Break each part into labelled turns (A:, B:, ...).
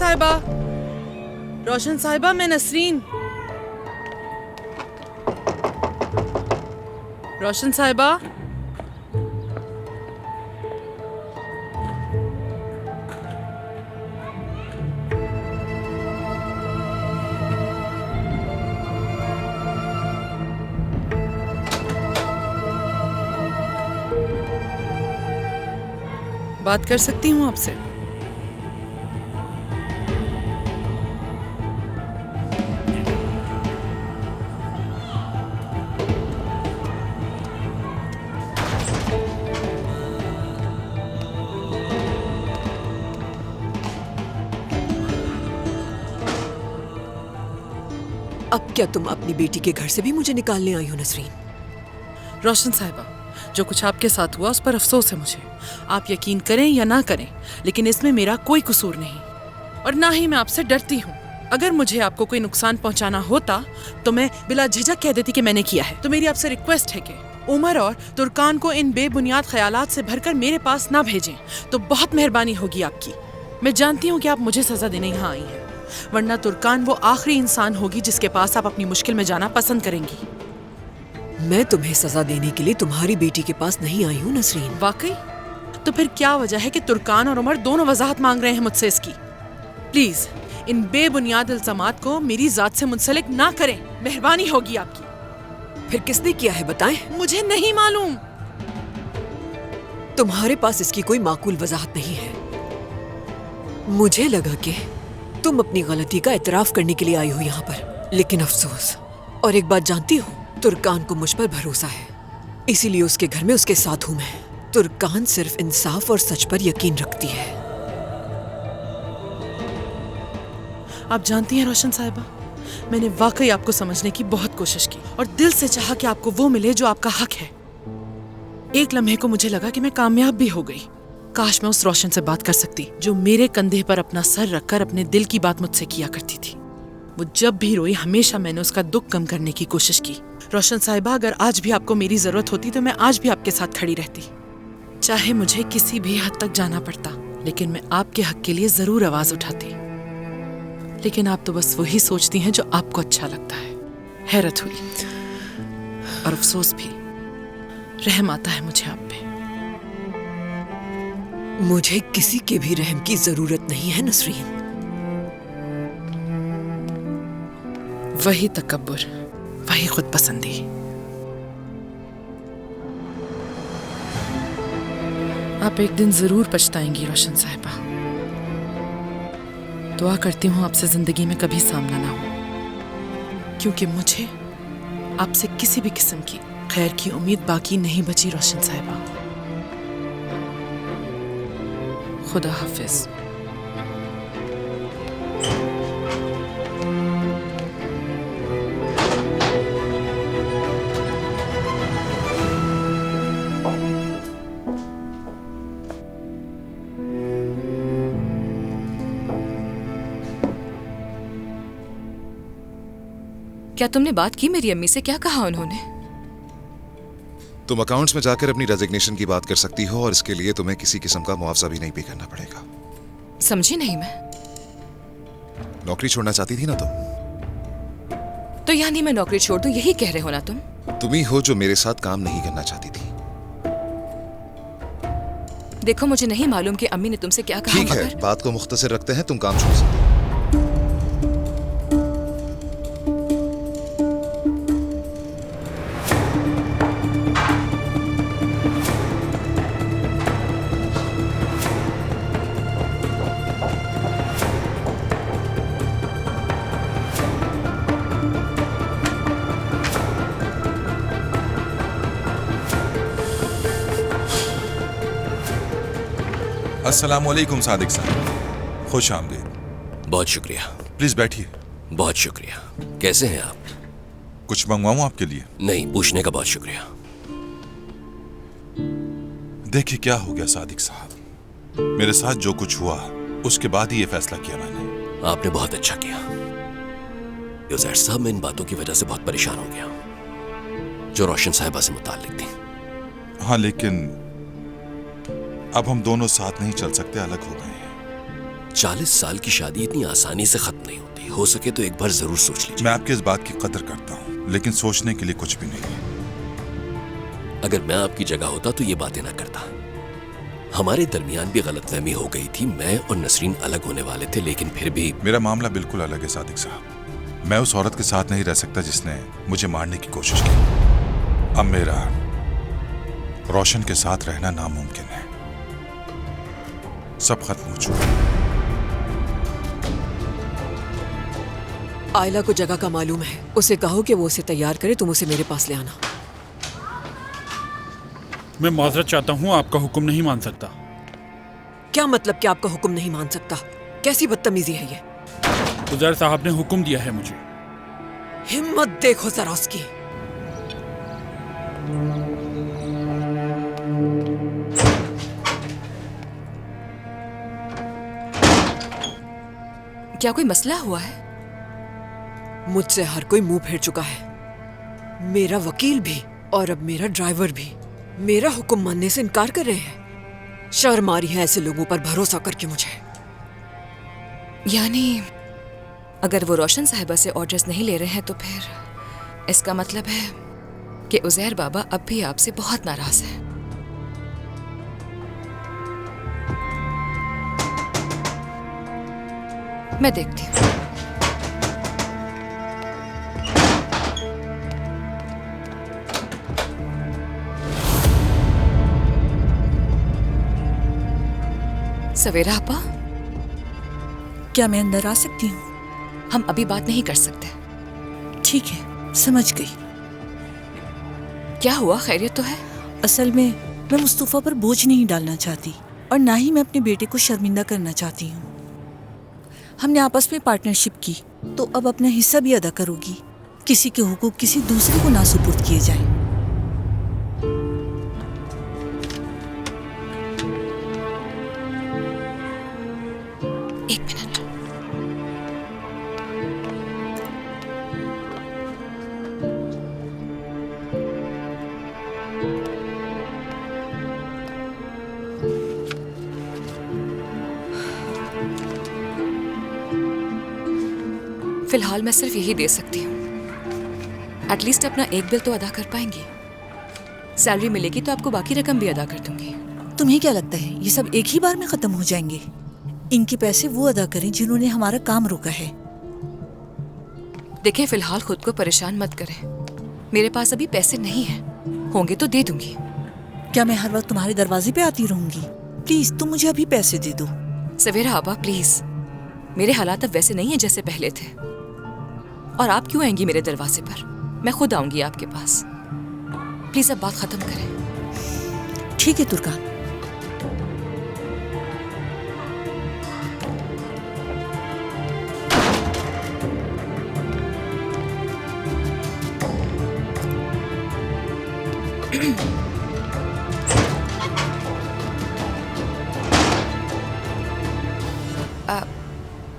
A: साहिबा, रोशन साहिबा, मैं नसरीन। रोशन साहिबा, बात कर सकती हूँ आपसे?
B: अब क्या तुम अपनी बेटी के घर से भी मुझे निकालने आई हो नसरीन?
A: रोशन साहिबा, जो कुछ आपके साथ हुआ उस पर अफसोस है मुझे। आप यकीन करें या ना करें, लेकिन इसमें मेरा कोई कसूर नहीं और ना ही मैं आपसे डरती हूँ। अगर मुझे आपको कोई नुकसान पहुंचाना होता तो मैं बिला झिझक कह देती कि मैंने किया है। तो मेरी आपसे रिक्वेस्ट है कि उमर और तुर्कान को इन बेबुनियाद ख्यालात से भरकर मेरे पास ना भेजें, तो बहुत मेहरबानी होगी आपकी। मैं जानती हूँ कि आप मुझे सजा देने यहाँ आई हैं, वरना तुर्कान वो आखिरी इंसान होगी जिसके पास आप अपनी मुश्किल में जाना पसंद करेंगी।
B: मैं तुम्हें सजा देने के लिए तुम्हारी बेटी के पास नहीं आई हूँ नसरीन।
A: वाकई? तो फिर क्या वजह है कि तुर्कान और उमर दोनों वजाहत मांग रहे हैं मुझसे इसकी? प्लीज इन बेबुनियाद इल्जामात को मेरी जात से मुंसलिक ना करें, मेहरबानी होगी आपकी।
B: फिर किसने किया है बताएं?
A: मुझे नहीं मालूम।
B: तुम्हारे पास इसकी कोई माकूल वजाहत नहीं है। मुझे लगा कि तुम अपनी गलती का इतराफ करने के लिए आई हो यहाँ पर, लेकिन अफसोस। और एक बात जानती हो, तुर्कान को मुझ पर भरोसा है, इसीलिए उसके घर में उसके साथ हूं मैं। तुर्कान सिर्फ इंसाफ और सच पर यकीन रखती है।
A: आप जानती हैं रोशन साहिबा, मैंने वाकई आपको समझने की बहुत कोशिश की और दिल से चाहा कि आपको वो मिले जो आपका हक है। एक लम्हे को मुझे लगा कि मैं कामयाब भी हो गई। काश मैं उस रोशन से बात कर सकती जो मेरे कंधे पर अपना सर रखकर अपने दिल की बात मुझसे किया करती थी। वो जब भी रोई हमेशा मैंने उसका दुख कम करने की कोशिश की। रोशन साहिबा, अगर आज भी आपको मेरी जरूरत होती तो मैं आज भी आपके साथ खड़ी रहती, चाहे मुझे किसी भी हद तक जाना पड़ता, लेकिन मैं आपके हक के लिए जरूर आवाज उठाती। लेकिन आप तो बस वही सोचती हैं जो आपको अच्छा लगता है। हैरत हुई और अफसोस भी, रहम आता है मुझे आप पे।
B: मुझे किसी के भी रहम की जरूरत नहीं है नसरीन।
A: वही तकब्बुर, वही खुद पसंदी। आप एक दिन जरूर पछताएंगी रोशन साहिबा। दुआ करती हूँ आपसे जिंदगी में कभी सामना ना हो, क्योंकि मुझे आपसे किसी भी किस्म की खैर की उम्मीद बाकी नहीं बची रोशन साहिबा। खुदा हाफिज।
C: क्या तुमने बात की मेरी अम्मी से? क्या कहा उन्होंने?
D: तुम अकाउंट्स में जाकर अपनी रेजिग्नेशन की बात कर सकती हो और इसके लिए तुम्हें किसी किस्म का मुआवजा भी नहीं पे करना पड़ेगा।
C: समझी नहीं मैं।
D: नौकरी छोड़ना चाहती थी ना तुम?
C: तो यानी मैं नौकरी छोड़ दूं, यही कह रहे हो ना तुम?
D: तुम ही हो जो मेरे साथ काम नहीं करना चाहती थी।
C: देखो, मुझे नहीं मालूम कि अम्मी ने तुमसे क्या कहा।
D: ठीक है, बात को मुख्तसर रखते हैं, तुम काम छोड़ सकते हो।
E: अस्सलामुअलैकुम सादिक साहब, खुश आमदीद।
F: बहुत शुक्रिया।
E: प्लीज बैठिए।
F: बहुत शुक्रिया। कैसे हैं आप?
E: कुछ मंगवाऊं आपके लिए?
F: नहीं, पूछने का बहुत शुक्रिया।
E: देखिए क्या हो गया सादिक साहब, मेरे साथ जो कुछ हुआ उसके बाद ही ये फैसला किया मैंने।
F: आपने बहुत अच्छा किया। यूज़ैर साहब, मैं इन बातों की वजह से बहुत परेशान हो गया जो रोशन साहिबा से मुताल्लिक थी।
E: हाँ, लेकिन अब हम दोनों साथ नहीं चल सकते, अलग हो गए हैं।
F: 40 साल की शादी इतनी आसानी से खत्म नहीं होती। हो सके तो एक बार जरूर सोच लीजिए।
E: मैं आपकी इस बात की कदर करता हूँ, लेकिन सोचने के लिए कुछ भी नहीं है।
F: अगर मैं आपकी जगह होता तो ये बातें ना करता। हमारे दरमियान भी गलतफहमी हो गई थी। मैं और नसरीन अलग होने वाले थे, लेकिन फिर भी
E: मेरा मामला बिल्कुल अलग है सादिक साहब। मैं उस औरत के साथ नहीं रह सकता जिसने मुझे मारने की कोशिश की। अब मेरा रोशन के साथ रहना नामुमकिन है। सब खत्म हो चुका है।
B: आयला को जगह का मालूम है। उसे कहो कि वो उसे तैयार करे, तुम उसे मेरे पास ले आना।
G: मैं माजरत चाहता हूँ, आपका हुक्म नहीं मान सकता।
B: क्या मतलब कि आपका हुक्म नहीं मान सकता? कैसी बदतमीजी है ये?
G: उजैर साहब ने हुक्म दिया है मुझे।
B: हिम्मत देखो जरा उसकी।
C: क्या कोई मसला हुआ है?
B: मुझसे हर कोई मुंह फेर चुका है, मेरा वकील भी और अब मेरा ड्राइवर भी। मेरा हुक्म मानने से इनकार कर रहे हैं। शर्म आ रही है ऐसे लोगों पर भरोसा करके मुझे।
C: यानी अगर वो रोशन साहिबा से ऑर्डर्स नहीं ले रहे हैं तो फिर इसका मतलब है कि उजैर बाबा अब भी आपसे बहुत नाराज हैं। मैं देखती हूँ। सवेरा आपा,
H: क्या मैं अंदर आ सकती हूँ?
C: हम अभी बात नहीं कर सकते।
H: ठीक है, समझ गई।
C: क्या हुआ, खैरियत तो है?
H: असल में मैं मुस्तफ़ा पर बोझ नहीं डालना चाहती और ना ही मैं अपने बेटे को शर्मिंदा करना चाहती हूँ। हमने आपस में पार्टनरशिप की तो अब अपना हिस्सा भी अदा करोगी। किसी के हुकूक किसी दूसरे को ना सुपुर्द किए जाए।
C: एक मिनट। फिलहाल मैं सिर्फ यही दे सकती हूँ। एटलीस्ट अपना एक बिल तो अदा कर पाएंगी। सैलरी मिलेगी तो आपको बाकी रकम भी अदा कर दूंगी।
H: तुम्हें क्या लगता है ये सब एक ही बार में खत्म हो जाएंगे? इनके पैसे वो अदा करें जिन्होंने हमारा काम रोका है।
C: देखें, फिलहाल खुद को परेशान मत करें। मेरे पास अभी पैसे नहीं हैं, होंगे तो दे दूंगी।
H: क्या मैं हर वक्त तुम्हारे दरवाजे पे आती रहूंगी? प्लीज तुम मुझे अभी पैसे दे दो।
C: सवेरा आबा प्लीज, मेरे हालात अब वैसे नहीं है जैसे पहले थे। और आप क्यों आएंगी मेरे दरवाजे पर? मैं खुद आऊंगी आपके पास। प्लीज अब बात खत्म करें।
H: ठीक है तुर्कान।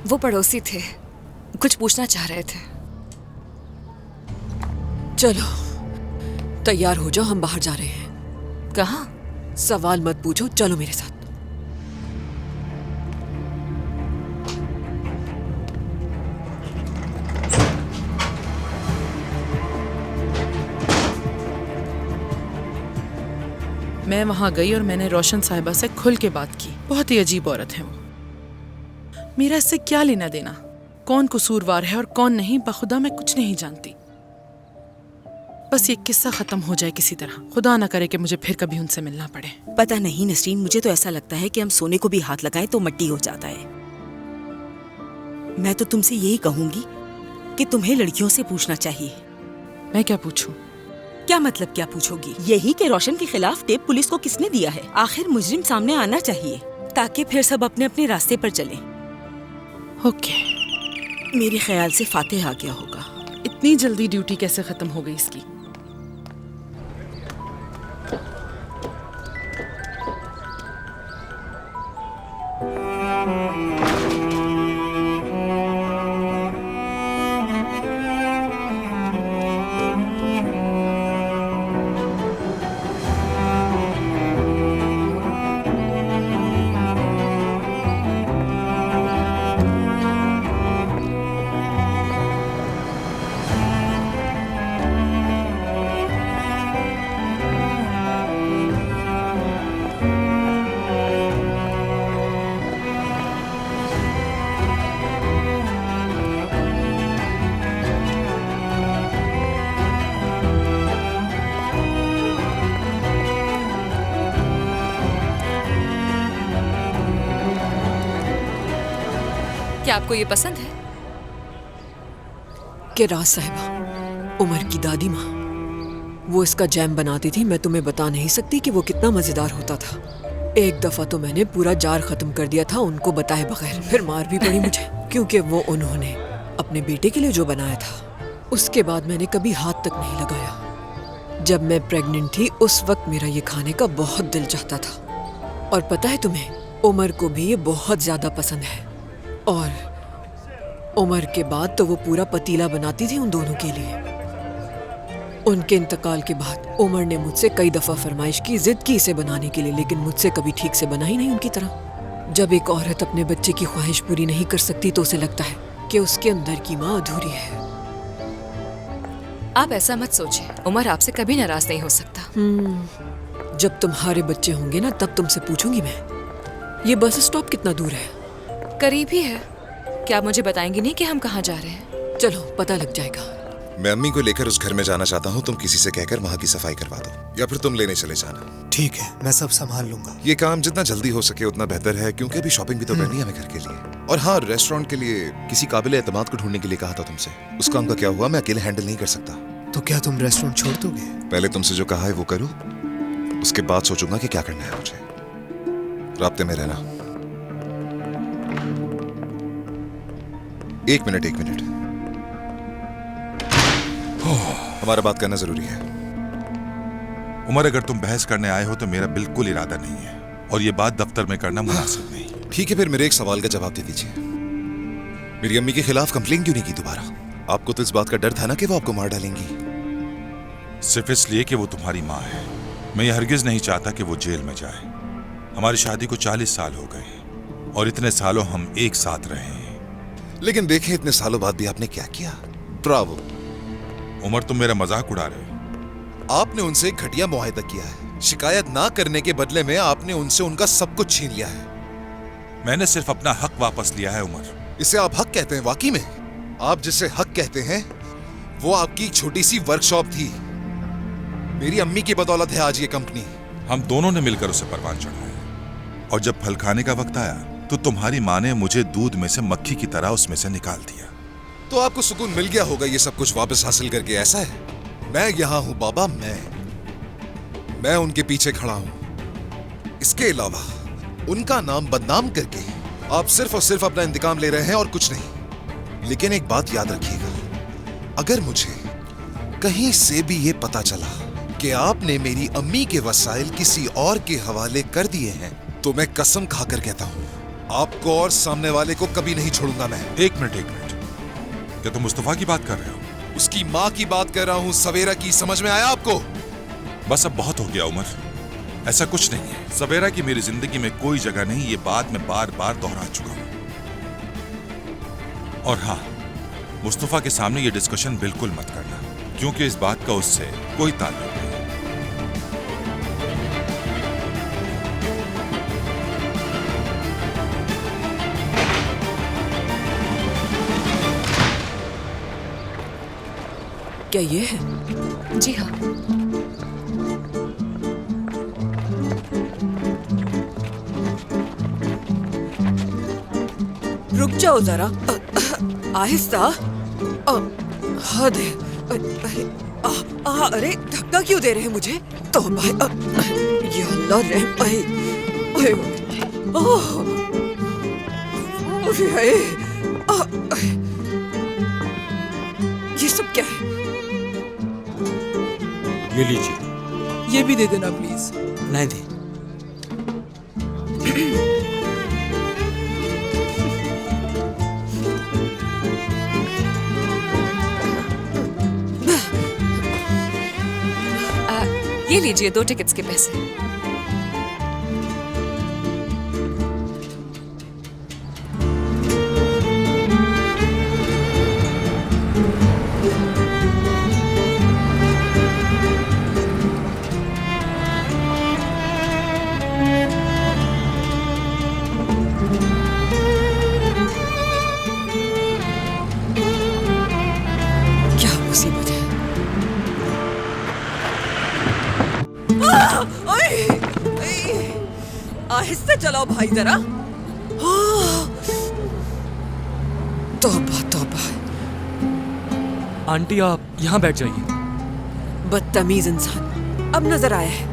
C: वो पड़ोसी थे, कुछ पूछना चाह रहे थे।
B: चलो तैयार हो जाओ, हम बाहर जा रहे हैं।
C: कहाँ?
B: सवाल मत पूछो, चलो मेरे साथ।
A: मैं वहां गई और मैंने रोशन साहिबा से खुल के बात की। बहुत ही अजीब औरत है वो। मेरा इससे क्या लेना देना, कौन कसूरवार है और कौन नहीं, बखुदा मैं कुछ नहीं जानती। बस ये किस्सा खत्म हो जाए किसी तरह। खुदा ना करे कि मुझे फिर कभी उनसे मिलना पड़े।
I: पता नहीं नसरीन, मुझे तो ऐसा लगता है कि हम सोने को भी हाथ लगाएं तो मट्टी हो जाता है। मैं तो तुमसे यही कहूंगी कि तुम्हें लड़कियों से पूछना चाहिए।
A: मैं क्या पूछूं?
I: क्या मतलब क्या पूछोगी? यही कि रोशन के खिलाफ टेप पुलिस को किसने दिया है। आखिर मुजरिम सामने आना चाहिए ताकि फिर सब अपने अपने रास्ते पर चलें।
A: ओके।
I: मेरे ख्याल से फातेह आ गया होगा।
A: इतनी जल्दी ड्यूटी कैसे खत्म हो गई इसकी?
C: क्या आपको ये पसंद है?
B: कि राज साहिबा, उमर की दादी माँ, वो इसका जैम बनाती थी। मैं तुम्हें बता नहीं सकती कि वो कितना मजेदार होता था। एक दफा तो मैंने पूरा जार खत्म कर दिया था उनको बताए बगैर। फिर मार भी पड़ी मुझे, क्योंकि वो उन्होंने अपने बेटे के लिए जो बनाया था उसके बाद मैंने कभी हाथ तक नहीं लगाया। जब मैं प्रेग्नेंट थी उस वक्त मेरा ये खाने का बहुत दिल चाहता था। और पता है तुम्हें, उमर को भी ये बहुत ज्यादा पसंद है। और उमर के बाद तो वो पूरा पतीला बनाती थी उन दोनों के लिए। उनके इंतकाल के बाद उमर ने मुझसे कई दफा फरमाइश की, जिद की इसे बनाने के लिए, लेकिन मुझसे कभी ठीक से बना ही नहीं उनकी तरह। जब एक औरत अपने बच्चे की ख्वाहिश पूरी नहीं कर सकती तो उसे लगता है कि उसके अंदर की माँ अधूरी है।
C: आप ऐसा मत सोचिए, उमर आपसे कभी नाराज नहीं हो सकता।
B: जब तुम्हारे बच्चे होंगे ना तब तुमसे पूछूंगी मैं, ये बस स्टॉप कितना दूर है?
C: करीब ही है। क्या आप मुझे बताएंगी नहीं कि हम कहाँ जा रहे हैं?
B: चलो पता लग जाएगा।
D: मैं अम्मी को लेकर उस घर में जाना चाहता हूँ। तुम किसी से कहकर वहाँ की सफाई करवा दो, या फिर तुम लेने चले जाना।
J: ठीक है, मैं सब संभाल लूंगा।
D: ये काम जितना जल्दी हो सके उतना बेहतर है, क्योंकि अभी शॉपिंग भी तो करनी है हमें घर के लिए। और हाँ, रेस्टोरेंट के लिए किसी काबिल एतमाद को ढूंढने के लिए कहा था तुमसे। उस काम का क्या हुआ? मैं अकेले हैंडल नहीं कर सकता।
J: तो क्या तुम रेस्टोरेंट छोड़ दोगे?
D: पहले तुमसे जो कहा है वो करो, उसके बाद सोचूंगा कि क्या करना है मुझे। राब्ते में रहना। एक मिनट। हमारा बात करना जरूरी है।
E: उमर, अगर तुम बहस करने आए हो तो मेरा बिल्कुल इरादा नहीं है, और ये बात दफ्तर में करना मुनासिब नहीं।
D: ठीक है, फिर मेरे एक सवाल का जवाब दे दीजिए। मेरी अम्मी के खिलाफ कंप्लेन क्यों नहीं की दोबारा? आपको तो इस बात का डर था ना कि वो आपको मार डालेंगी।
E: सिर्फ इसलिए कि वो तुम्हारी माँ है। मैं ये हरगिज नहीं चाहता कि वो जेल में जाए। हमारी शादी को 40 साल हो गए और इतने सालों हम एक साथ रहे हैं।
D: लेकिन देखें, इतने सालों बाद भी आपने क्या किया। ब्रावो।
E: उमर, तुम मेरा मजाक उड़ा रहे हो।
D: आपने उनसे एक घटिया मुआहदा किया है। शिकायत ना करने के बदले में आपने उनसे उनका सब कुछ छीन लिया है।
E: मैंने सिर्फ अपना हक वापस लिया है उमर।
D: इसे आप हक कहते हैं? वाकई में आप जिसे हक कहते हैं वो आपकी छोटी सी वर्कशॉप थी। मेरी अम्मी की बदौलत है आज ये कंपनी।
E: हम दोनों ने मिलकर उसे परवान चढ़ाया, और जब फल खाने का वक्त आया तो तुम्हारी माँ ने मुझे दूध में से मक्खी की तरह उसमें से निकाल दिया।
D: तो आपको सुकून मिल गया होगा ये सब कुछ वापस हासिल करके, ऐसा है? मैं यहां हूं बाबा, मैं उनके पीछे खड़ा हूं। इसके अलावा उनका नाम बदनाम करके आप सिर्फ और सिर्फ अपना इंतकाम ले रहे हैं और कुछ नहीं। लेकिन एक बात याद रखिएगा, अगर मुझे कहीं से भी ये पता चला कि आपने मेरी अम्मी के वसाइल किसी और के हवाले कर दिए हैं तो मैं कसम खाकर कहता हूं आपको और सामने वाले को कभी नहीं छोड़ूंगा मैं।
E: एक मिनट। क्या तुम मुस्तफा की बात कर रहे हो?
D: उसकी माँ की बात कर रहा हूँ, सवेरा की। समझ में आया आपको?
E: बस अब बहुत हो गया उमर, ऐसा कुछ नहीं है। सवेरा की मेरी जिंदगी में कोई जगह नहीं, ये बात मैं बार बार दोहरा चुका हूं। और हाँ, मुस्तफा के सामने ये डिस्कशन बिल्कुल मत करना, क्योंकि इस बात का उससे कोई ताल्लुक नहीं।
B: क्या ये है?
C: जी हाँ।
B: रुक जाओ जरा, आहिस्ता। हद है। अरे धक्का क्यों दे रहे हैं मुझे? तौबा है। या अल्लाह रहम। ये सब क्या है?
G: ये लीजिए।
H: ये भी दे देना प्लीज।
J: नहीं दे।
C: ये लीजिए 2 टिकट्स के पैसे।
B: क्या मुसीबत है? आहिस्ता चलाओ भाई जरा। तौबा तौबा।
G: आंटी आप यहाँ बैठ जाइए।
B: बदतमीज इंसान, अब नजर आया है।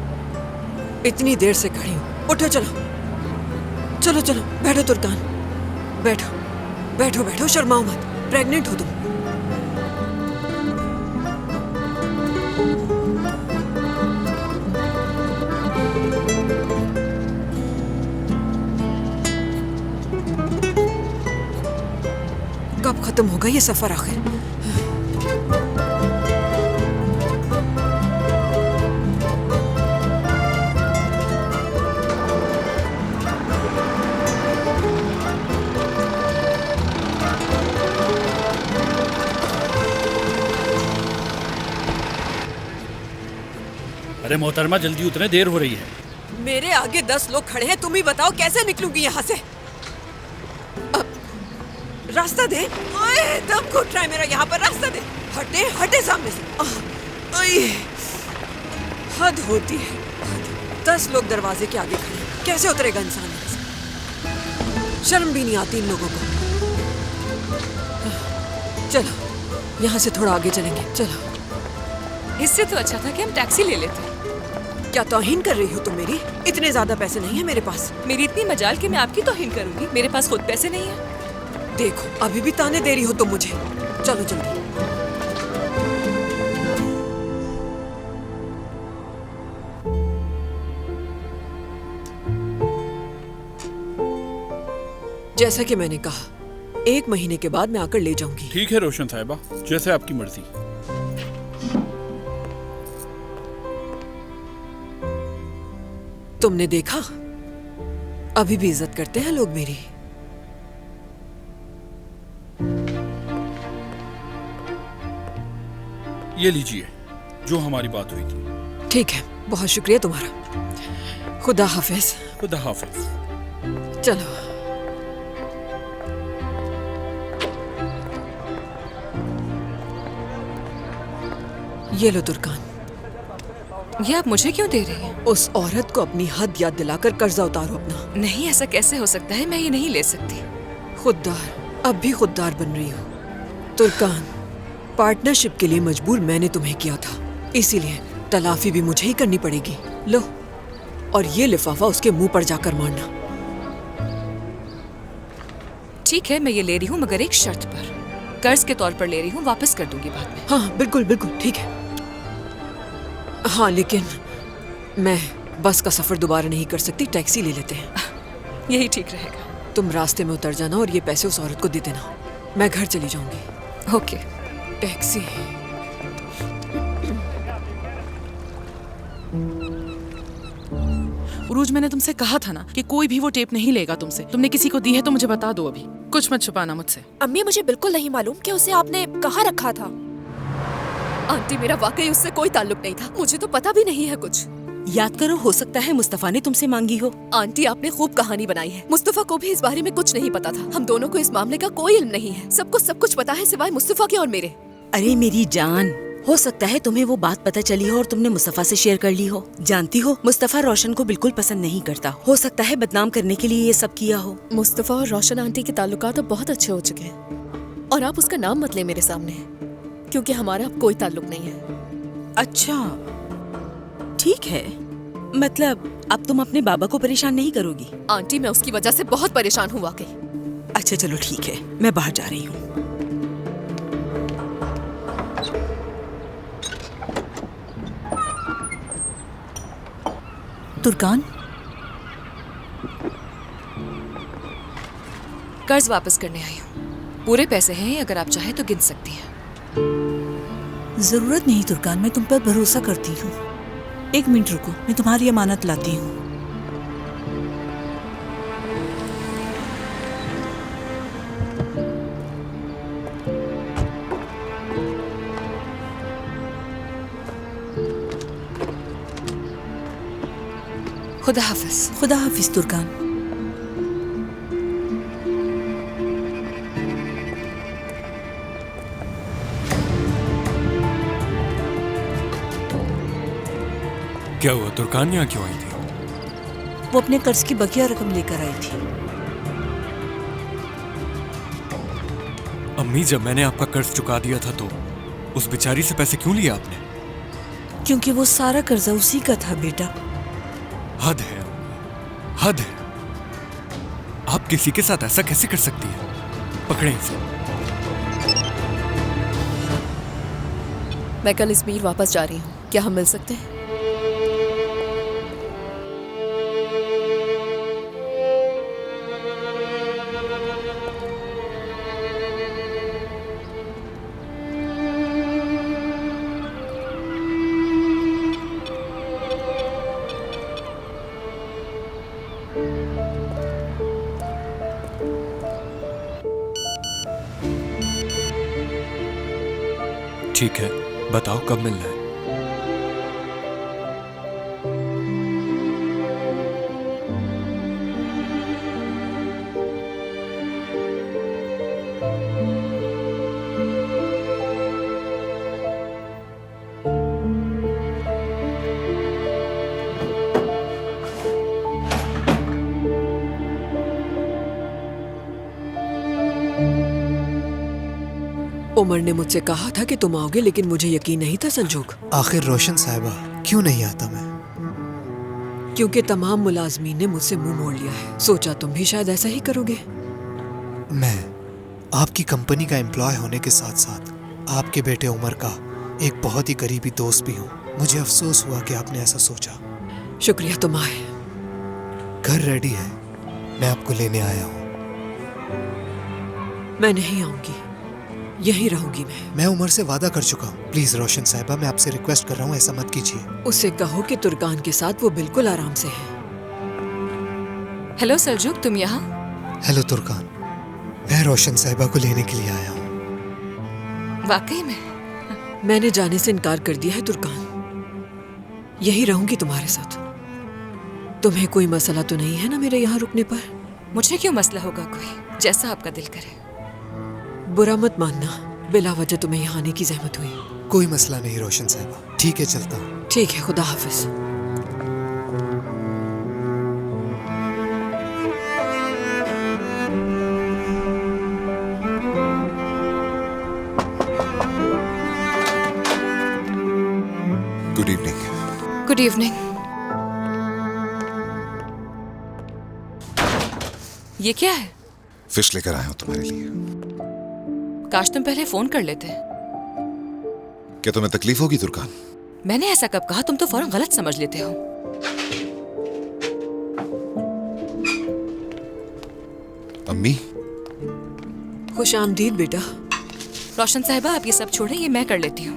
B: इतनी देर से खड़ी हूँ, उठो चलो। चलो चलो बैठो तुर्कान, बैठो बैठो बैठो, शर्माओ मत, प्रेग्नेंट हो तुम। कब खत्म होगा ये सफर आखिर?
K: अरे मोहतरमा जल्दी उतरे, देर हो रही है।
B: मेरे आगे 10 लोग खड़े हैं, तुम ही बताओ कैसे निकलूंगी यहाँ से? रास्ता दे। ओए, दम घुट रहा है मेरा, यहाँ पर रास्ता दे। हटे हटे सामने से। ओए, हद होती है। 10 लोग दरवाजे के आगे खड़े, कैसे उतरेगा इंसान यहाँ से? शर्म भी नहीं आती इन लोगों को। चलो यहाँ से थोड़ा आगे चलेंगे, चलो।
C: इससे तो अच्छा था कि हम टैक्सी ले लेते।
B: क्या तौहीन कर रही हो तुम मेरी? इतने ज्यादा पैसे नहीं है मेरे पास।
C: मेरी इतनी मजाल कि मैं आपकी तौहीन करूंगी? मेरे पास खुद पैसे नहीं है।
B: देखो अभी भी ताने दे रही हो तुम मुझे। चलो जल्दी। जैसा कि मैंने कहा, 1 महीने के बाद मैं आकर ले जाऊंगी।
K: ठीक है रोशन साहिबा, जैसे आपकी मर्जी।
B: तुमने देखा, अभी भी इज्जत करते हैं लोग मेरी।
K: ये लीजिए जो हमारी बात हुई थी।
B: ठीक है, बहुत शुक्रिया तुम्हारा। खुदा हाफिज।
K: खुदा हाफिज।
B: चलो। ये लो तुर्कान।
C: ये आप मुझे क्यों दे रही हैं?
B: उस औरत को अपनी हद याद दिलाकर कर्जा उतारो अपना।
C: नहीं, ऐसा कैसे हो सकता है? मैं ये नहीं ले सकती।
B: खुददार, अब भी खुददार बन रही हो। तुर्कान, पार्टनरशिप के लिए मजबूर मैंने तुम्हें किया था, इसीलिए तलाफी भी मुझे ही करनी पड़ेगी। लो, और ये लिफाफा उसके मुंह पर जाकर मारना।
C: ठीक है, मैं ये ले रही हूँ, मगर एक शर्त पर। कर्ज के तौर पर ले रही हूँ, वापस कर दूंगी बाद में।
B: हाँ बिल्कुल बिल्कुल ठीक है। हाँ लेकिन मैं बस का सफर दोबारा नहीं कर सकती, टैक्सी ले लेते हैं।
C: यही ठीक रहेगा।
B: तुम रास्ते में उतर जाना और ये पैसे उस औरत को दे देना। मैं घर चली जाऊंगी।
C: ओके।
B: टैक्सी।
A: उरूज, मैंने तुमसे कहा था ना कि कोई भी वो टेप नहीं लेगा तुमसे। तुमने किसी को दी है तो मुझे बता दो, अभी कुछ मत छुपाना मुझसे।
L: अम्मी, मुझे बिल्कुल नहीं मालूम कि उसे आपने कहाँ रखा था। आंटी, मेरा वाकई उससे कोई ताल्लुक नहीं था, मुझे तो पता भी नहीं है कुछ।
I: याद करो, हो सकता है मुस्तफा ने तुमसे मांगी हो।
L: आंटी, आपने खूब कहानी बनाई है। मुस्तफा को भी इस बारे में कुछ नहीं पता था। हम दोनों को इस मामले का कोई इल्म नहीं है। सबको सब कुछ पता है सिवाय मुस्तफा के और मेरे।
I: अरे मेरी जान, हो सकता है तुम्हें वो बात पता चली हो और तुमने मुस्तफा से शेयर कर ली हो। जानती हो, मुस्तफा रोशन को बिल्कुल पसंद नहीं करता। हो सकता है बदनाम करने के लिए ये सब किया हो।
L: मुस्तफा और रोशन आंटी के ताल्लुकात अब बहुत अच्छे हो चुके हैं, और आप उसका नाम मत ले मेरे सामने, क्योंकि हमारा अब कोई ताल्लुक नहीं है।
I: अच्छा ठीक है, मतलब अब तुम अपने बाबा को परेशान नहीं करोगी?
L: आंटी, मैं उसकी वजह से बहुत परेशान हूँ वाकई।
I: अच्छा चलो ठीक है, मैं बाहर जा रही हूँ।
H: तुर्कान,
C: कर्ज वापस करने आई हूँ। पूरे पैसे हैं, अगर आप चाहें तो गिन सकती हैं।
H: जरूरत नहीं तुर्कान, मैं तुम पर भरोसा करती हूँ। 1 मिनट रुको, मैं तुम्हारी अमानत लाती हूँ।
C: खुदा हाफिज।
H: खुदा हाफिज तुर्कान।
G: क्या हुआ? तुर्कान यहाँ क्यों आई थी?
H: वो अपने कर्ज की बकिया रकम लेकर आई थी।
G: अम्मी, जब मैंने आपका कर्ज चुका दिया था तो उस बेचारी से पैसे क्यों लिए आपने?
H: क्योंकि वो सारा कर्जा उसी का था बेटा।
G: हद है, हद है। आप किसी के साथ ऐसा कैसे कर सकती हैं? पकड़े इसे।
L: मैं कल इजमीर वापस जा रही हूँ, क्या हम मिल सकते हैं?
G: ठीक है, बताओ कब मिलना है?
B: उमर ने मुझसे कहा था कि तुम आओगे, लेकिन मुझे यकीन नहीं था संजोग।
J: आखिर रोशन साहिबा क्यों नहीं आता मैं?
B: क्योंकि तमाम मुलाजमीन ने मुझसे मुंह मोड़ लिया है। सोचा तुम भी शायद ऐसा ही करोगे।
J: मैं आपकी कंपनी का एम्प्लॉय होने के साथ साथ आपके बेटे उमर का एक बहुत ही करीबी दोस्त भी हूँ। मुझे अफसोस हुआ कि आपने ऐसा सोचा।
B: शुक्रिया, तुम आए।
J: घर रेडी है, मैं आपको लेने आया हूँ।
B: मैं नहीं आऊंगी, यहीं रहूंगी
J: मैं उमर से वादा कर चुका हूँ। प्लीज रोशन साहिबा, मैं आपसे रिक्वेस्ट कर रहा हूँ, ऐसा मत कीजिए।
B: उससे कहो कि तुर्कान के साथ वो बिल्कुल आराम से है।
C: हेलो सलजुक, तुम यहाँ?
J: हेलो तुर्कान, मैं रोशन साहिबा को लेने के लिए आया हूँ।
C: वाकई में?
B: मैंने जाने से इनकार कर दिया है तुर्कान, यही रहूंगी तुम्हारे साथ। तुम्हें कोई मसला तो नहीं है ना मेरे यहाँ रुकने पर?
C: मुझे क्यों मसला होगा कोई, जैसा आपका दिल करे।
B: बुरा मत मानना, बिला वजह तुम्हें यहाँ आने की जहमत हुई।
J: कोई मसला नहीं रोशन साहिबा, ठीक है चलता हूँ।
B: ठीक है, खुदा हाफिज।
D: Good evening.
C: Good evening. ये क्या है?
D: फिश लेकर आया हूं तुम्हारे लिए।
C: काश तुम पहले फोन कर लेते।
D: क्या तुम्हें तकलीफ होगी तुर्कान?
C: मैंने ऐसा कब कहा? तुम तो फौरन गलत समझ लेते हो।
D: अम्मी,
B: खुश आमदीद बेटा।
C: रोशन साहिबा, आप ये सब छोड़ें, ये मैं कर लेती हूँ।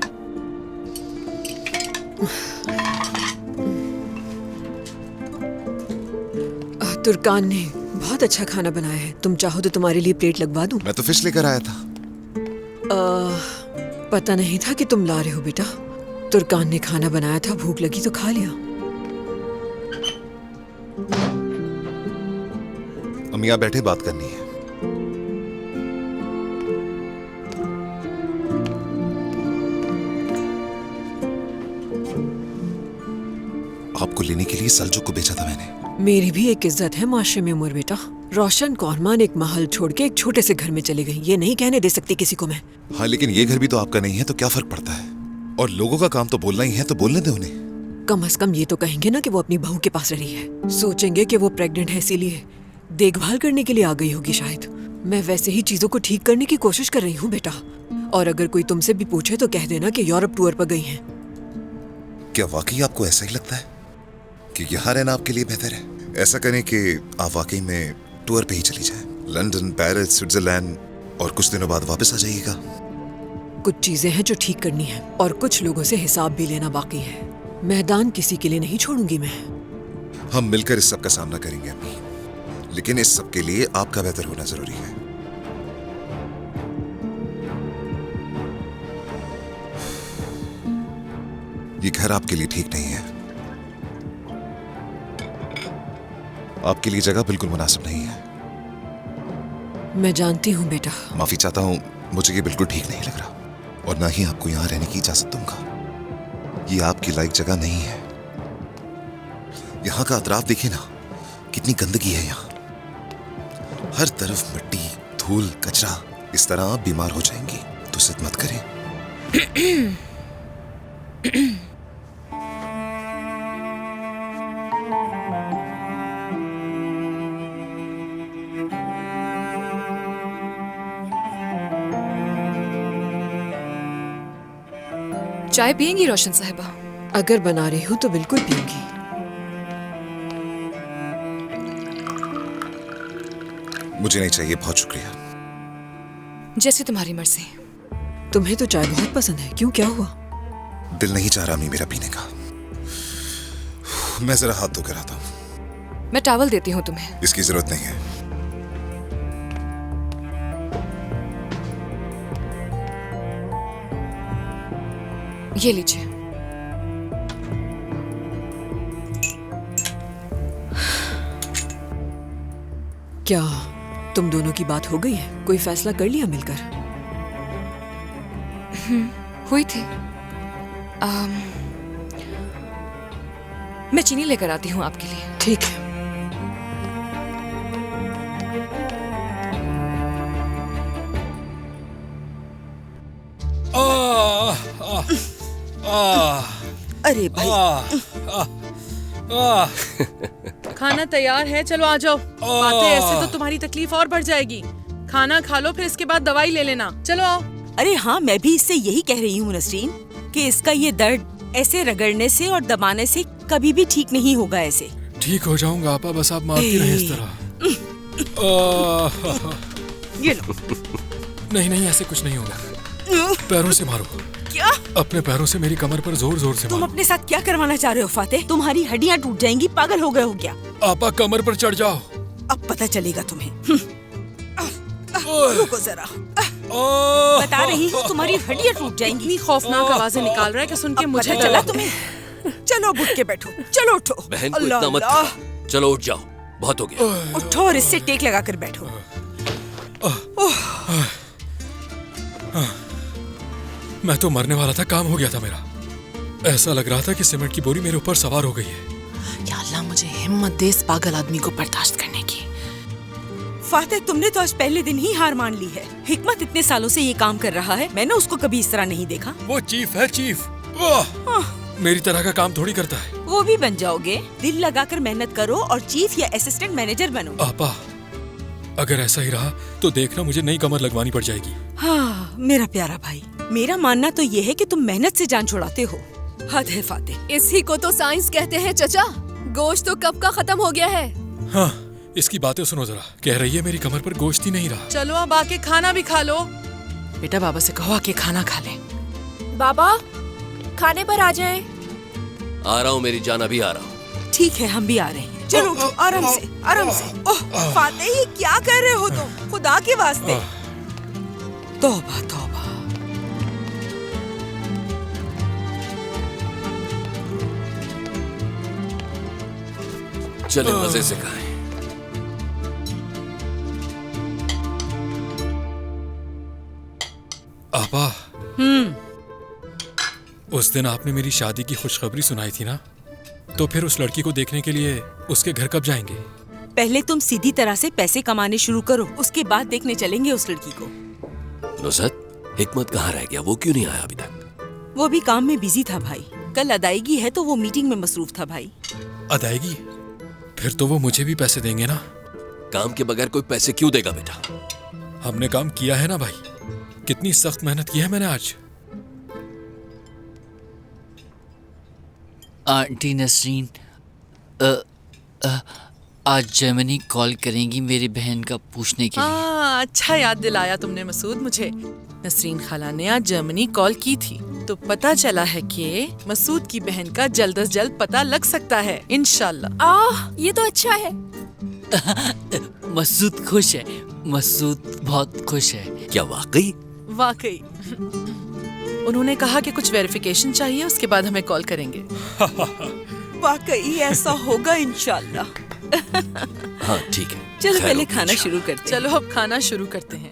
B: तुर्कान ने बहुत अच्छा खाना बनाया है, तुम चाहो तो तुम्हारे लिए प्लेट लगवा दूं?
D: मैं तो फिश लेकर आया था।
B: पता नहीं था कि तुम ला रहे हो बेटा। तुर्कान ने खाना बनाया था, भूख लगी तो खा लिया।
D: अम्मी आप बैठे, बात करनी है। आपको लेने के लिए सलजुक को भेजा था मैंने।
B: मेरी भी एक इज्जत है माशरे में उमर बेटा। रोशन कौरमान एक महल छोड़ के एक छोटे से घर में चली गई, ये नहीं कहने दे सकती किसी को मैं।
D: हाँ, लेकिन ये घर भी तो आपका नहीं है, तो क्या फर्क पड़ता है? और लोगों का काम तो बोलना ही है, तो बोलने दे उन्हें।
B: कम से कम ये तो कहेंगे ना कि वो अपनी बहू के पास रही है। सोचेंगे कि वो प्रेग्नेंट है, इसीलिए देखभाल करने के लिए आ गई होगी शायद। मैं वैसे ही चीजों को ठीक करने की कोशिश कर रही हूँ बेटा। और अगर कोई तुमसे भी पूछे तो कह देना कि यूरोप टूर पर गई हैं।
D: क्या वाकई आपको ऐसा ही लगता है कि यहाँ रहना आपके लिए बेहतर है? ऐसा करें कि आप वाकई में टूर पे ही चली जाएं, लंदन, पेरिस, स्विट्जरलैंड, और कुछ दिनों बाद वापस आ जाइएगा।
B: कुछ चीजें हैं जो ठीक करनी है और कुछ लोगों से हिसाब भी लेना बाकी है। मैदान किसी के लिए नहीं छोड़ूंगी मैं।
D: हम मिलकर इस सब का सामना करेंगे अम्मी, लेकिन इस सब के लिए आपका बेहतर होना जरूरी है। ये घर आपके लिए ठीक नहीं है। आपके लिए जगह बिल्कुल मुनासिब नहीं है।
B: मैं जानती हूँ बेटा।
D: माफी चाहता हूँ, मुझे ये बिल्कुल ठीक नहीं लग रहा, और ना ही आपको यहाँ रहने की इजाजत दूंगा। ये आपकी लायक जगह नहीं है। यहाँ का अतराफ देखिए ना, कितनी गंदगी है यहाँ। हर तरफ मिट्टी, धूल, कचरा। इस तरह आप बीमार हो जाएंगी, तो जिद मत करें।
C: चाय पियेंगी रोशन साहिबा?
B: अगर बना रही हूँ तो बिल्कुल पीऊंगी।
D: मुझे नहीं चाहिए, बहुत शुक्रिया।
C: जैसे तुम्हारी मर्जी।
B: तुम्हें तो चाय बहुत पसंद है, क्यों, क्या हुआ?
D: दिल नहीं चाह रहा अम्मी मेरा पीने का। मैं जरा हाथ धोकर आता हूँ।
C: मैं टॉवल देती हूँ तुम्हें।
D: इसकी जरूरत नहीं है।
C: ये लीजिए।
B: क्या तुम दोनों की बात हो गई है? कोई फैसला कर लिया मिलकर?
C: हुई थी। मैं चीनी लेकर आती हूँ आपके लिए।
B: ठीक है।
H: अरे भाई,
A: खाना तैयार है, चलो आ जाओ। बातें ऐसे तो तुम्हारी तकलीफ और बढ़ जाएगी। खाना खा लो, फिर इसके बाद दवाई ले लेना। चलो आओ।
I: अरे हाँ, मैं भी इससे यही कह रही हूँ नसरीन कि इसका ये दर्द ऐसे रगड़ने से और दबाने से कभी भी ठीक नहीं होगा। ऐसे
G: ठीक हो जाऊंगा आपा, बस आप मारती रहे इस तरह।
I: ये लो।
G: नहीं नहीं, ऐसे कुछ नहीं होगा। पैरों से मारो।
I: क्या?
G: अपने पैरों से मेरी कमर पर जोर जोर से
I: तुम
G: मारो।
I: अपने साथ क्या करवाना चाह रहे हो फातेह? तुम्हारी हड्डियाँ टूट जाएंगी, पागल हो गए हो क्या?
G: आपा कमर पर चढ़ जाओ।
I: अब पता चलेगा तुम्हें। रुको जरा, बता रही हूँ तुम्हारी हड्डियाँ टूट जाएंगी।
A: इतनी खौफनाक आवाजें निकाल रहा है कि सुन के मुझे
I: पता चला तुम्हें? चलो अब उठ के बैठो, चलो उठो।
F: बहन को
I: अल्लाह
F: इतना मत
I: अल्लाह।
F: थकाओ। चलो उठ जाओ, बहुत हो गया।
I: उठो और इससे टेक लगा कर बैठो।
G: मैं तो मरने वाला था, काम हो गया था मेरा। ऐसा लग रहा था कि सीमेंट की बोरी मेरे ऊपर सवार हो गई है।
A: या अल्लाह, मुझे हिम्मत दे इस पागल आदमी को बर्दाश्त करने की।
I: फातेह, तुमने तो आज पहले दिन ही हार मान ली है। हिकमत इतने सालों से ये काम कर रहा है, मैंने उसको कभी इस तरह नहीं देखा।
G: वो चीफ है, चीफ। मेरी तरह का काम थोड़ी करता है।
I: वो भी बन जाओगे। दिल लगाकर मेहनत करो और चीफ या असिस्टेंट मैनेजर बनो।
G: आपा, अगर ऐसा ही रहा तो देखना मुझे नई कमर लगवानी पड़ जाएगी।
I: हाँ मेरा प्यारा भाई, मेरा मानना तो ये है कि तुम मेहनत से जान छुड़ाते हो। हद है फातेह।
L: इसी को तो साइंस कहते हैं चचा। गोश्त तो कब का खत्म हो गया है।
G: हाँ, इसकी बातें सुनो जरा। कह रही है मेरी कमर पर गोश्त ही नहीं रहा।
A: चलो अब आके खाना भी खा लो। बेटा, बाबा से कहो आके खाना खा ले।
L: बाबा, खाने पर आ जाएं।
F: आ रहा हूँ मेरी जान, अभी आ रहा हूँ।
I: ठीक है, हम भी आ रहे हैं। चलो उठो, आराम से, आराम से। ओह फातेह, ये क्या कर रहे हो तुम? खुदा के वास्ते। तौबा तौबा।
F: चले मजे से खाएं।
G: आपा, उस दिन आपने मेरी शादी की खुशखबरी सुनाई थी ना, तो फिर उस लड़की को देखने के लिए उसके घर कब जाएंगे?
I: पहले तुम सीधी तरह से पैसे कमाने शुरू करो, उसके बाद देखने चलेंगे उस लड़की को।
F: नुसरत, हिकमत कहाँ रह गया? वो क्यों नहीं आया अभी तक?
I: वो भी काम में बिजी था भाई। कल अदायगी है तो वो मीटिंग में मसरूफ था भाई।
G: अदायगी? फिर तो वो मुझे भी पैसे देंगे ना?
F: काम के बगैर कोई पैसे क्यों देगा बेटा?
G: हमने काम किया है ना भाई, कितनी सख्त मेहनत की है मैंने आज।
M: आंटी नसरीन आज जर्मनी कॉल करेंगी मेरी बहन का पूछने के लिए।
A: हाँ, अच्छा याद दिलाया तुमने मसूद मुझे। नसरीन खाला ने आज जर्मनी कॉल की थी, तो पता चला है कि मसूद की बहन का जल्द से जल्द पता लग सकता है इंशाल्लाह।
L: ये तो अच्छा है।
M: मसूद खुश है, मसूद बहुत खुश है।
F: क्या वाकई?
A: वाकई। उन्होंने कहा कि कुछ वेरिफिकेशन चाहिए, उसके बाद हमें कॉल करेंगे।
I: वाकई ऐसा होगा इंशाल्लाह।
F: हाँ ठीक है।
I: चलो पहले खाना शुरू करते हैं।
A: चलो अब खाना शुरू करते हैं।